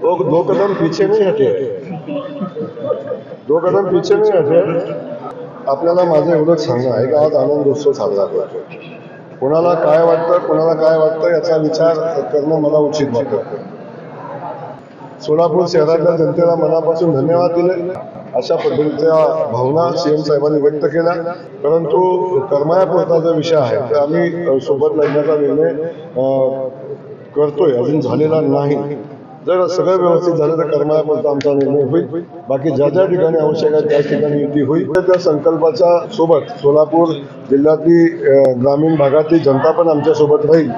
वो दो कदम पीछे नहीं हटे, दो कदम पीछे नहीं हटे. आपल्याला माझं एवढंच सांगणं आहे की आज आनंदोत्सव साजरा करतो. कोणाला काय वाटतं, कोणाला काय वाटतं याचा विचार करणं मला उचित वाटत. सोलापूर शहरातल्या जनतेला मनापासून धन्यवाद दिले. अशा पद्धतीच्या भावना सीएम साहेबांनी व्यक्त केल्या. परंतु करमायापुरता जो विषय आहे तर आम्ही सोबत लढण्याचा निर्णय करतोय, अजून झालेला नाही. जर सगळं व्यवस्थित झालं तर करमायापुरता आमचा निर्णय होईल. बाकी ज्या ज्या ठिकाणी आवश्यक आहे त्याच ठिकाणी युती होईल. त्या संकल्पाच्या सोबत सोलापूर जिल्ह्यातली ग्रामीण भागातली जनता पण आमच्या सोबत राहील.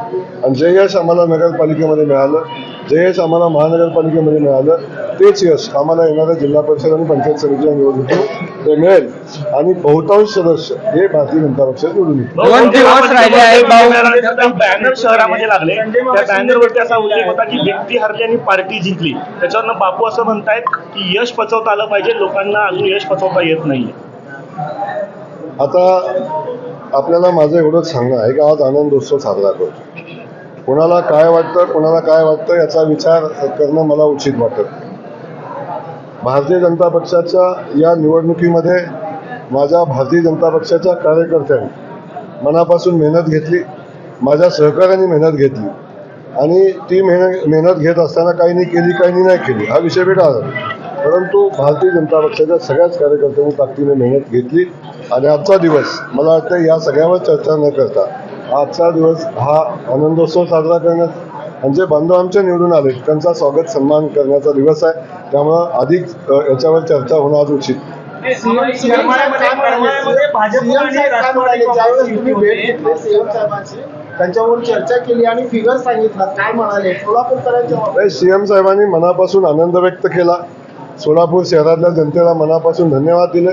आणि जे यश आम्हाला नगरपालिकेमध्ये मिळालं, जे यश आम्हाला महानगरपालिकेमध्ये मिळालं, तेच यश आम्हाला येणाऱ्या जिल्हा परिषद आणि पंचायत समितीच्या निवडणुकीत ते मिळेल. आणि बहुतांश सदस्य हे भारतीय जनता पक्षात निवडून येतील. 2 दिवस राहिले आहेत. बॅनर शहरामध्ये लागले, त्या बॅनरवरती असा उल्लेख होता की व्यक्ती हरली आणि पार्टी जिंकली. त्याच्यावरनं बापू असं म्हणतायत की यश पचवता आलं पाहिजे, लोकांना अजून यश पचवता येत नाहीये. आता आपल्याला माझं एवढंच सांगणं आहे की आज आनंदोत्सव साजरा करतो. कोणाला काय वाटतं, कोणाला काय वाटतं याचा विचार करणं मला उचित वाटत. भारतीय जनता पक्षाच्या या निवडणुकीमध्ये माझ्या भारतीय जनता पक्षाच्या कार्यकर्त्यांनी मनापासून मेहनत घेतली, माझ्या सहकार्याने मेहनत घेतली. आणि ती मेहनत घेत असताना काही नाही केली हा विषय वेगळा आहे. परंतु भारतीय जनता पक्षाच्या सगळ्याच कार्यकर्त्यांनी ताकदीने मेहनत घेतली. आणि आजचा दिवस मला वाटतं या सगळ्यावर चर्चा न करता आजचा दिवस हा आनंदोत्सव साजरा करण्यात आणि जे बांधव आमच्या निवडून आले त्यांचा स्वागत सन्मान करण्याचा दिवस आहे. त्यामुळं अधिक याच्यावर चर्चा होणं आज उचित. त्यांच्यावर चर्चा केली आणि फिगर सांगितला, काय म्हणाले सोलापूरकरांच्या? सीएम साहेबांनी मनापासून आनंद व्यक्त केला. सोलापूर शहरातल्या जनतेला मनापासून धन्यवाद दिले.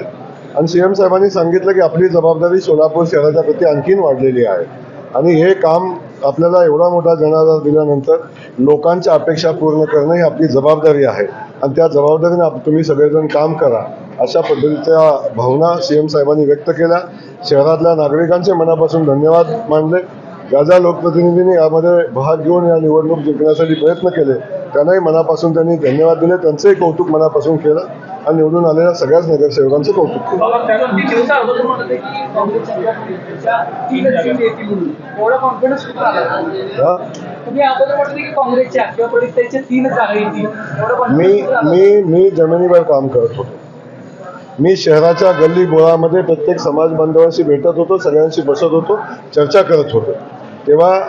आणि सीएम साहेबांनी सांगितलं की आपली जबाबदारी सोलापूर शहराच्या प्रती आणखीन वाढलेली आहे. आणि हे काम आपल्याला एवढा मोठा जनाधार दिल्यानंतर लोकांच्या अपेक्षा पूर्ण करणं ही आपली जबाबदारी आहे. आणि त्या जबाबदारीने तुम्ही सगळेजण काम करा अशा पद्धतीच्या भावना सीएम साहेबांनी व्यक्त केल्या. शहरातल्या नागरिकांचे मनापासून धन्यवाद मानले. ज्या ज्या लोकप्रतिनिधींनी यामध्ये भाग घेऊन या निवडणूक जिंकण्यासाठी प्रयत्न केले त्यांनाही मनापासून त्यांनी धन्यवाद दिले. त्यांचंही कौतुक मनापासून केलं आणि निवडून आलेल्या सगळ्याच नगरसेवकांचं कौतुक केलं. मी जमिनीवर काम करत होतो. मी शहराच्या गल्ली बोळामध्ये प्रत्येक समाज बांधवांशी भेटत होतो, सगळ्यांशी बसत होतो, चर्चा करत होतो. तेव्हा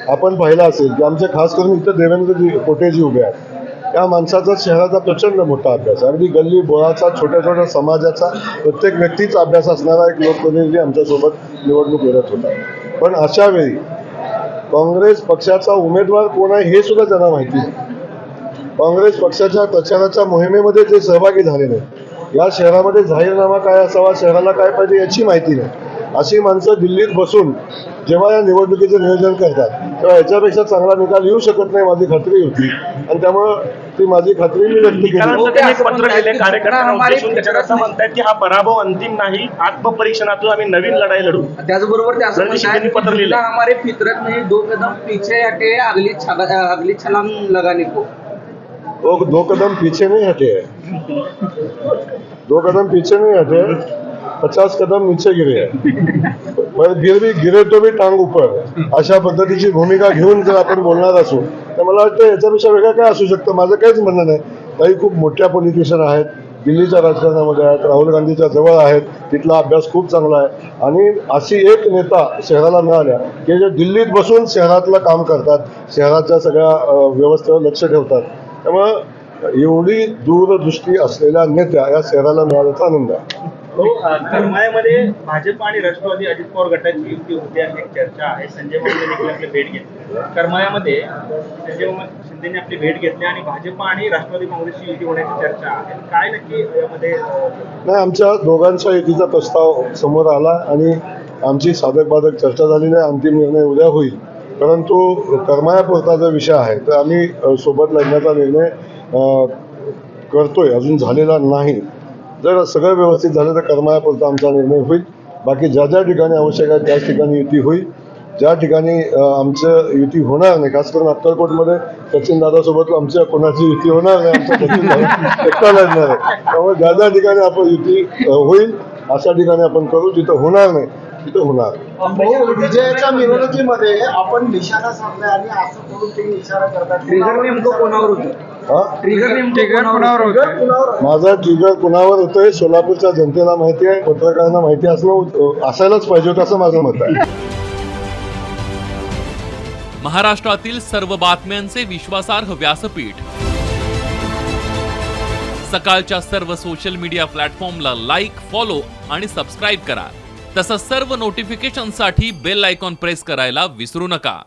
आपण पाहिलं असेल की आमचे खास करून इथं देवेंद्रजी कोटेजी उभे आहेत. त्या माणसाचा शहराचा प्रचंड मोठा अभ्यास, अगदी गल्ली बोळाचा, छोट्या छोट्या समाजाचा, प्रत्येक व्यक्तीचा अभ्यास असणारा एक लोकप्रतिनिधी आमच्यासोबत निवडणूक लढत होता. पण अशा वेळी काँग्रेस पक्षाचा उमेदवार कोण आहे हे सुद्धा त्यांना माहिती नाही. काँग्रेस पक्षाच्या प्रचाराच्या मोहिमेमध्ये जे सहभागी झाले नाही, या शहरामध्ये जाहीरनामा काय असावा, शहराला काय पाहिजे याची माहिती नाही, अशी माणसं दिल्लीत बसून जेव्हा या निवडणुकीचं नियोजन करतात तेव्हा याच्यापेक्षा चांगला निकाल येऊ शकत नाही माझी खात्री होती. आणि त्यामुळं ती माझी खात्री मी व्यक्त केली. पत्र लिहिले कार्यकर्त्यांना उद्देशून, त्याच्यात असं म्हणतात की हा पराभव अंतिम नाही, आत्मपरीक्षणातून आम्ही नवीन लढाई लढू. त्याचबरोबर त्यांनी पत्र लिहिलं, हमारे फितरत में 2 कदम पीछे हटे, अगली छलांग लगाने को. वो 2 कदम पीछे नहीं हटे, 2 कदम पीछे नहीं हटे, 50 कदम नीचे गिरे पर फिर भी गिरे तो भी टांग ऊपर, अशा पद्धतीची भूमिका घेऊन जर आपण बोलणार असू तर मला वाटतं याच्यापेक्षा वेगळं काय असू शकतं. माझं काहीच म्हणणं नाही. काही खूप मोठ्या पॉलिटिशियन आहेत, दिल्लीच्या राजकारणामध्ये आहेत, राहुल गांधीच्या जवळ आहेत, तिथला अभ्यास खूप चांगला आहे. आणि अशी एक नेता शहराला मिळाल्या की जे दिल्लीत बसून शहरातलं काम करतात, शहराच्या सगळ्या व्यवस्थेवर लक्ष ठेवतात. त्यामुळं एवढी दूरदृष्टी असलेल्या नेत्या या शहराला मिळाल्याचा आनंद आहे. करमाळ्यामध्ये भाजप आणि राष्ट्रवादी अजित पवार गटाची युती होते अशी एक चर्चा आहे. संजय मामांनी आपली भेट घेतली करमाळ्यामध्ये, संजय शिंदेने आपली भेट घेतली आणि भाजप आणि राष्ट्रवादी काँग्रेसची युती होण्याची चर्चा आहे. काय नक्की यामध्ये? नाही, आमच्या दोघांच्या युतीचा प्रस्ताव समोर आला आणि आमची साधक बाधक चर्चा झालेली आहे. अंतिम निर्णय उद्या होईल. परंतु करमाळ्यापुरता जो विषय आहे तर आम्ही सोबत लढण्याचा निर्णय करतोय, अजून झालेला नाही. जर सगळं व्यवस्थित झालं तर करमाळ्यापुरता आमचा निर्णय होईल. बाकी ज्या ज्या ठिकाणी आवश्यक आहे त्याच ठिकाणी युती होईल. ज्या ठिकाणी आमचं युती होणार नाही, खास करून अक्कलकोटमध्ये सचिन दादासोबत आमच्या कोणाची युती होणार नाही, आमचं सचिन दादा एकटा लढणार आहे. त्यामुळे ज्या ज्या ठिकाणी आपण युती होईल अशा ठिकाणी आपण करू, जिथं होणार नाही तिथं होणार. भाऊ, विजयाच्या मिरवणुकीमध्ये आपण निशाणा साधलाय आणि असं करून तुम्ही इशारा करतात. ट्रिगर नेमकं कोणावर होतं? हा ट्रिगर नेमकं कोणावर होतं? कुणावर? माझा ट्रिगर कुणावर होतोय सोलापूरच्या जनतेला माहिती आहे, पत्रकारांना माहिती असणं असायलाच पाहिजे होतं असं माझं मत आहे. महाराष्ट्रातील सर्व बातम्यांचे विश्वासार्ह व्यासपीठ सकाळच्या सर्व सोशल मीडिया प्लॅटफॉर्मला लाईक, फॉलो आणि सबस्क्राईब करा. तसंच सर्व नोटिफिकेशनसाठी बेल आयकॉन प्रेस करायला विसरू नका.